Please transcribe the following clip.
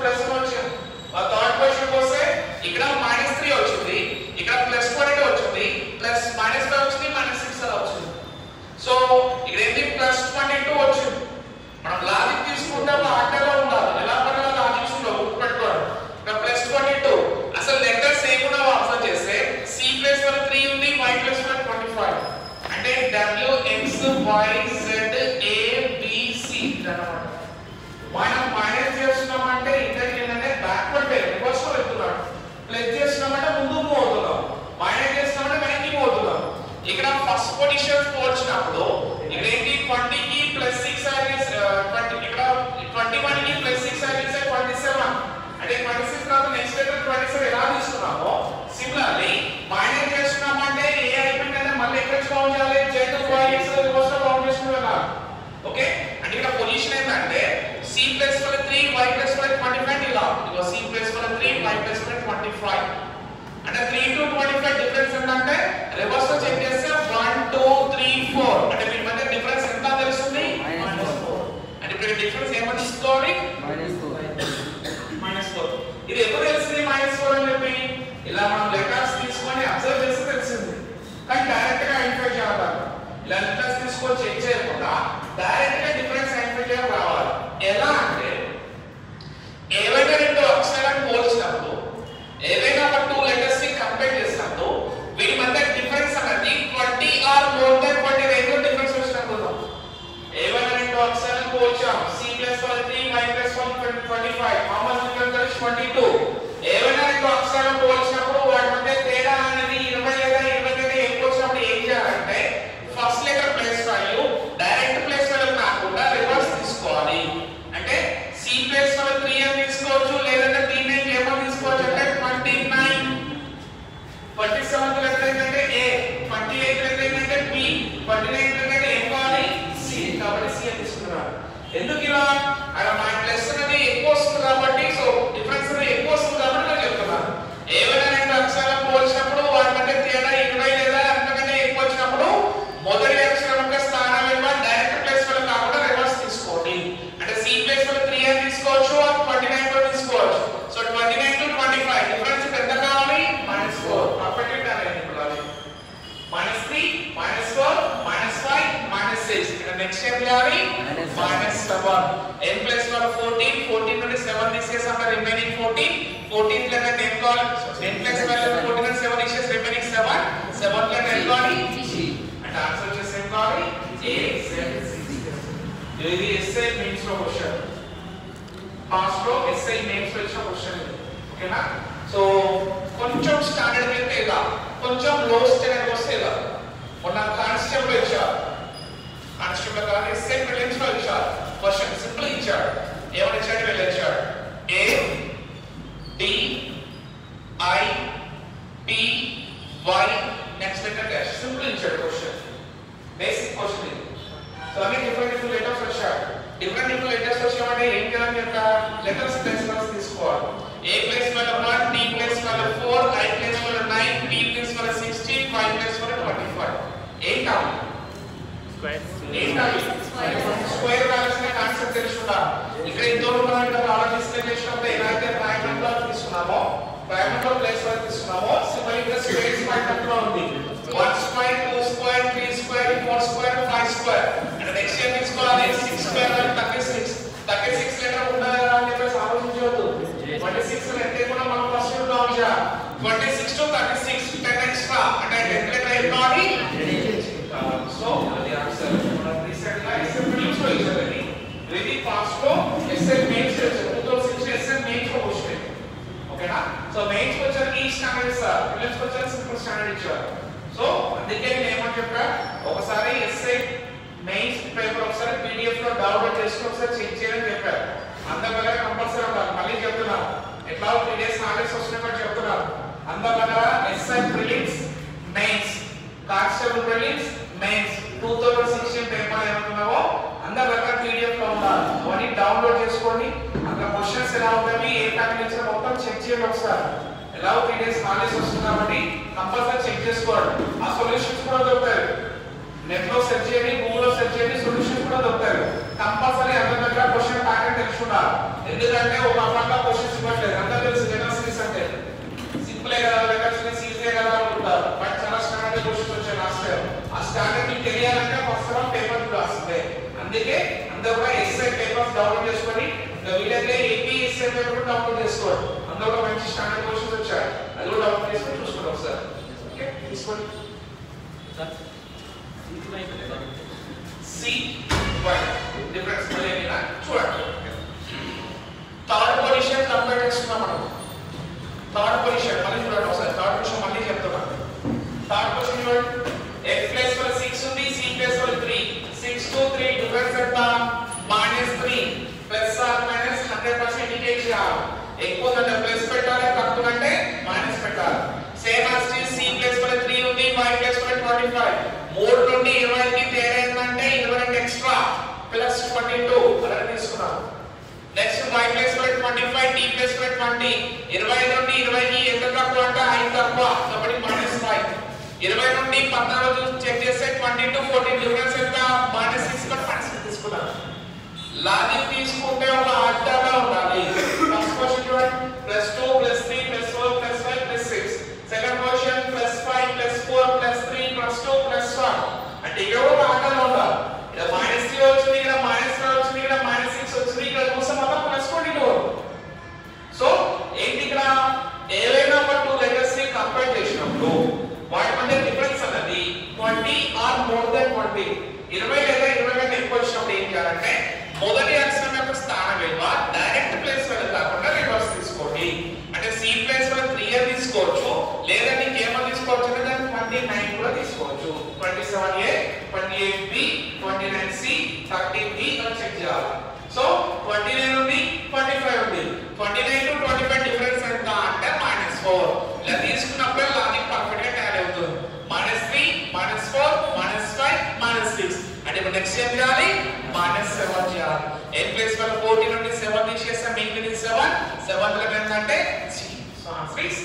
Plus వచ్చింది. Third question వస్తే ఇక్కడ -3 వచ్చింది, ఇక్కడ +22 వచ్చింది, ప్లస్ -5 వచ్చింది, -6 అలా వచ్చింది. సో ఇక్కడ ఏంటి +22 వచ్చింది. మనం లాజిక్ తీసుకుంటాం ఆటలో ఉండాలి, ఎలా పడాలి లాజిక్స్ లో గుర్తుపెట్టుకోండి. ఇక్కడ +22 అసలు లెటర్స్ ఏమున్నా అబ్జర్వ్ చేస్తే C ప్లస్ 3 ఉంది, Y ప్లస్ 25 అంటే W X Y Z A B C అన్నమాట. మనం మైనస్ చేస్తున్నామంటే ఇంటర్కి ఏంటంటే బ్యాక్వర్డ్ రివర్స్ లో వెళ్తున్నాడు, ప్లస్ చేస్తున్నామంటే ముందుకు పోతున్నాం, మైనస్ చేస్తున్నామంటే వెనక్కి పోతున్నాం. ఇక్కడ ఫస్ట్ పొజిషన్ పోల్చినప్పుడు ఇక్కడ ఏంటి 20 కి +6 అయ్యేస్ 20 ఇక్కడ 21 కి +6 అయ్యేస్ 27 అంటే 26 తర్వాత నెక్స్ట్ లెటర్ 27 ఎలా తీసుకున్నామో సిమిలర్లీ మైనస్ చేస్తున్నామంటే ఏ అయిపోయిందంటే మళ్ళీ ఎక్కడ కౌంట్ చేయాలి Z Y X రివర్స్ లో కౌంట్ చేసుకుంటున్నాం. ఓకే అంటే ఇక్కడ పొజిషన్ ఏంటంటే C + 3 Y + 25 ఇలా ఇదిగో C + 3 Y + 25 అంటే 3 to 25 డిఫరెన్స్ ఏంటంటే రివర్స్ లో చెక్ చేస్తే 1 2 3 4 అంటే వీటి మధ్య డిఫరెన్స్ ఎంత తెలుస్తుంది -4 అంటే ఇక్కడ డిఫరెన్స్ ఏమని తీసుకోవాలి -4 ఇది ఎప్పుడు తెలిసింది -4 అని చెప్పి ఇలా మనం లెటర్స్ తీసుకొని అబ్జర్వ్ చేస్తే తెలిసింది. కానీ డైరెక్ట్ గా ఐడెంటిఫై చేయాలి, ఇలా లెటర్స్ తీసుకొని చెక్ చేయకుండా డైరెక్ట్ గా డిఫరెన్స్ ఐడెంటిఫై చేయడం రావాలి. ఎలా అంటే ఏవైనా రెండు అక్షరాలను పోల్చినప్పుడు ఏవైనా ఒక 2 లెటర్స్ ని కంపేర్ చేసినప్పుడు వీటి మధ్య డిఫరెన్స్ అనేది 20 ఆర్ మోర్ దెన్ 20 రేంజ్ లో డిఫరెన్స్ వచ్చినప్పుడు ఏవైనా రెండు అక్షరాలను పోల్చాం C + 3 Y + 25 how much difference is 22 ఏవైనా రెండు అక్షరాలను పోల్చినప్పుడు వాటి మధ్య తేడా అనేది 20 లేదా 20 కంటే ఎక్కువ వచ్చినప్పుడు ఏం చేయాలంటే first letter place value direct place value కాకుండా రివర్స్ తీసుకోవాలి. అంటే C + 3 అని తీసుకోవచ్చు, లేదంటే దీన్ని ఏమని తీసుకోవచ్చు అంటే 29 27 లెటర్ ఏంటంటే A 28 లెటర్ ఏంటంటే B 29 ఏంటంటే ఏం కావాలి C కాబట్టి C అని తీసుకున్నారు. ఎందుకు ఇలా అలా మా ప్లస్ అనేది ఎక్కువ వస్తుంది కాబట్టి సో డిఫరెన్స్ అనేది ఎక్కువ వస్తుంది కాబట్టి నేను చెప్తున్నాను. ఏవైనా రెండు అక్షరాలను పోల్చినప్పుడు వాటి మధ్య తేడా 20 లేదా అంతకంటే ఎక్కువ వచ్చినప్పుడు మొదటి అక్షరం యొక్క స్థానం ఇవ్వాలి, డైరెక్ట్ ప్లేస్ లో కాకుండా రివర్స్ తీసుకోండి. అంటే C + 3 అని తీసుకోవచ్చు, 29 లో తీసుకోవచ్చు. సో 29 to 25 డిఫరెన్స్ ఎంత కావాలి -4 పర్ఫెక్ట్లీ డన్ అయింది. ఇప్పుడు అది -3 -4 -5 -6 ఇక్కడ నెక్స్ట్ ఏం చేయాలి -7 n + 1 14 14 నుండి 7 తీసేసాక రిమైనింగ్ 14 14 లెటర్ n కావాలి n + 12 14 and 7 ఇచ్చేసి రిమైనింగ్ 7 7 లెటర్ n కావాలి C అంటే ఆన్సర్ వచ్చేసి ఏం కావాలి A Z C. ఇది ఎస్ఐ మెయిన్స్ లో క్వశ్చన్, పాస్ట్ లో ఎస్ఐ మెయిన్స్ లో ఇచ్చిన క్వశ్చన్ ఇది. ఓకేనా సో కొంచెం స్టాండర్డ్ అయితే ఇలా, కొంచెం లో స్టాండర్డ్ వస్తే ఇలా. మొన్న కానిస్టేబుల్ ఇచ్చారు, కానిస్టేబుల్ కాదు ఎస్ఐ ప్రిలిమ్స్ లో ఇచ్చారు క్వశ్చన్ సింపుల్ ఇచ్చాడు. ఏమని ఇచ్చాడు వీళ్ళు ఇచ్చాడు A D I P Y next letter dash simple ఇచ్చాడు క్వశ్చన్, బేసిక్ క్వశ్చన్ ఇది. సో అన్ని డిఫరెంట్ లెటర్స్ వచ్చాయి, డిఫరెంట్ లెటర్స్ వచ్చామంటే ఏం చేయాలని చెప్తా లెటర్స్ ప్లేస్ తీసుకోవాలి. A ప్లేస్ వల్ల 1 D ప్లేస్ వల్ల 4 I ప్లేస్ వల్ల 9 P ప్లేస్ వల్ల 16 Y ప్లేస్ వల్ల 25 ఏం కావాలి స్క్వేర్ వాల్యూస్ ని కాన్సెప్ట్ తెలుసుకుంటా. ఇక్కడ ఇంతవరకు మనం ఇక్కడ ఆలోచిస్తే చేసినప్పుడు ఏదైతే ట్రయాంగిల్ లో తీసుకున్నామో ట్రయాంగిల్ ప్లేస్ వల్ల తీసుకున్నామో సింపుల్ గా స్క్వేర్ పాయింట్ లో ఉంది 1 square 2 square 3 square 4 square 5 square అంటే నెక్స్ట్ ఏం తీసుకోవాలి 6 స్క్వేర్ అంటే 36 లెటర్ ఉండాలి అని చెప్పేసి ఆలోచించవద్దు. 26 అంటే కూడా మనం ఫస్ట్ లో ఉంచా 26 to 36 10 ఎక్స్ట్రా అంటే 10 లెటర్ ఏం కావాలి సో అది ఆన్సర్. మనం రీసెంట్ గా ఎస్ఐ ప్రిలిమ్స్ లో ఇచ్చారని వెరీ ఫాస్ట్ లో ఎస్ఐ మెయిన్స్ 2006 ఎస్ఐ మెయిన్స్ లో క్వశ్చన్. ఓకేనా సో మెయిన్స్ వచ్చరికి ఈ స్టాండర్డ్ ఇస్తారు, ప్రిలిమ్స్ వచ్చరికి సింపుల్ స్టాండర్డ్ ఇచ్చారు. సో అందుకే నేను ఏమని చెప్పా ఒకసారి ఎస్ఐ మెయిన్స్ పేపర్ ఒకసారి పీడిఎఫ్ లో డౌన్లోడ్ చేసుకొని ఒకసారి చెక్ చేయాలని చెప్పారు. అందరికీ కంపల్సరీ ఉండాలి. మళ్ళీ చెప్తున్నా ఎట్లా 3 days నాలెడ్జ్ వస్తున్నట్టు చెప్తున్నారు. అందరికీ SI prelims mains constable prelims mains 2016 paper ఏమనుకున్నావో అందరికీ పీడిఎఫ్ లో ఉండాలి. అవన్నీ డౌన్లోడ్ చేసుకోండి. అందులో క్వశ్చన్స్ ఎలా ఉంటాయి ఏ ప్యాటర్న్ ఇచ్చినా మొత్తం చెక్ చేయండి ఒకసారి. ఎలా 3 days నాలెడ్జ్ వస్తుంది కాబట్టి కంపల్సరీ చెక్ చేసుకోండి. ఆ సొల్యూషన్స్ కూడా దొరుకుతాయి, నెట్ లో సెర్చ్ చేయండి, గూగుల్ లో సెర్చ్ చేయండి, సొల్యూషన్స్ కూడా దొరుకుతాయి. కంపల్సరీ అందరి దగ్గర క్వశ్చన్ ప్యాటర్న్ తెలుసుకుంటారు. ఎందుకంటే ఒక అప్పట్లో ఏ పేపర్ కూడా డౌన్లోడ్ చేసుకోండి. అందులో ఒక మంచి స్టాండర్డ్ క్వశ్చన్స్ వచ్చాయి, అది కూడా డౌన్లోడ్ చేసుకొని చూసుకోండి ఒకసారి. ఓకే తీసుకోండి. సి వై డిఫరెన్స్ మళ్ళీ చూడండి. థర్డ్ పొజిషన్ కంపేర్ చేస్తున్నాం మనం. థర్డ్ పొజిషన్ మళ్ళీ చూడండి ఒకసారి. థర్డ్ పొజిషన్ మళ్ళీ చెప్తున్నాను. థర్డ్ పొజిషన్ చూడండి. x ప్లస్ 6 ఉంది, c ప్లస్ 3. 6 to 3 డిఫరెన్స్ ఎంత? -3 ప్లస్ ఆర్ మైనస్ 100% ఇండికేట్ చేయాలి. ఎక్కువ అంటే ప్లస్ పెట్టాలి, తక్కువ అంటే మైనస్ పెట్టాలి. Same as it c plus 3 ఉంది, y ప్లస్ 25. 3 నుండి 20 కి తేడా ఏంటంటే 22 ఎక్స్ట్రా ప్లస్ 22 అలా తీసుకున్నాం. Next y plus 25, t plus 20. 20 నుండి 20 కి ఎంత తక్కువ అంటే 5 తక్కువ, కాబట్టి -5. 20 నుండి 14 చెక్ చేస్తే 20 to 14 డిఫరెన్స్ ఎంత? -6 కి -6 తీసుకున్నాం. లాజిక్ తీసుకుంటే ఒక అడ్డగా ఉండాలి. ఫస్ట్ క్వశ్చన్ చూడండి, +2 +3 +4 +5 +6. Second question +5 +4 +3 +2 +1. అంటే ఇక్కడ ఒక అడ్డగా ఉండాలి. ఇక్కడ -3 వచ్చింది, ఇక్కడ -3 వచ్చింది, ఇక్కడ -6 వచ్చింది, ఇక్కడ చూస్తే మొత్తం +22. సో ఏంటి ఇక్కడ ఏవైనా ఒక టూ లెటర్స్ ని కంపేర్ చేసినప్పుడు వాటి మధ్య డిఫరెన్స్ అన్నది 20 ఆర్ మోర్ దెన్ 20, 20 లేదా 20 కంటే ఎక్కువ వచ్చినప్పుడు ఏం చేయాలంటే మొదటి అక్షరం యొక్క స్థాన విలువ డైరెక్ట్ ప్లేస్ వల్ల కాకుండా రివర్స్ తీసుకోండి. అంటే c ప్లేస్ వల్ల 3 తీసుకోవచ్చు, లేదా నీకు ఏమో తీసుకోవచ్చు అంటే దాన్ని 29 కూడా తీసుకోవచ్చు. 27a 28b 29c 30b అని చెక్ చేయాలి. సో 29 ఉంది, 25 ఉంది. 29 to 25 డిఫరెన్స్ ఎంత అంటే -4. ఇలా తీసుకున్నప్పుడు లాజిక్ పర్ఫెక్ట్ గా టాలీ అవుతుంది. -3 -4 -5 -6. అంటే ఇప్పుడు నెక్స్ట్ ఏం చేయాలి? -7 చేయాలి. n ప్లస్ 14 నుండి 7 తీసేస్తే మిగిలింది 7. 7 లో ఎంత అంటే 3. So answer is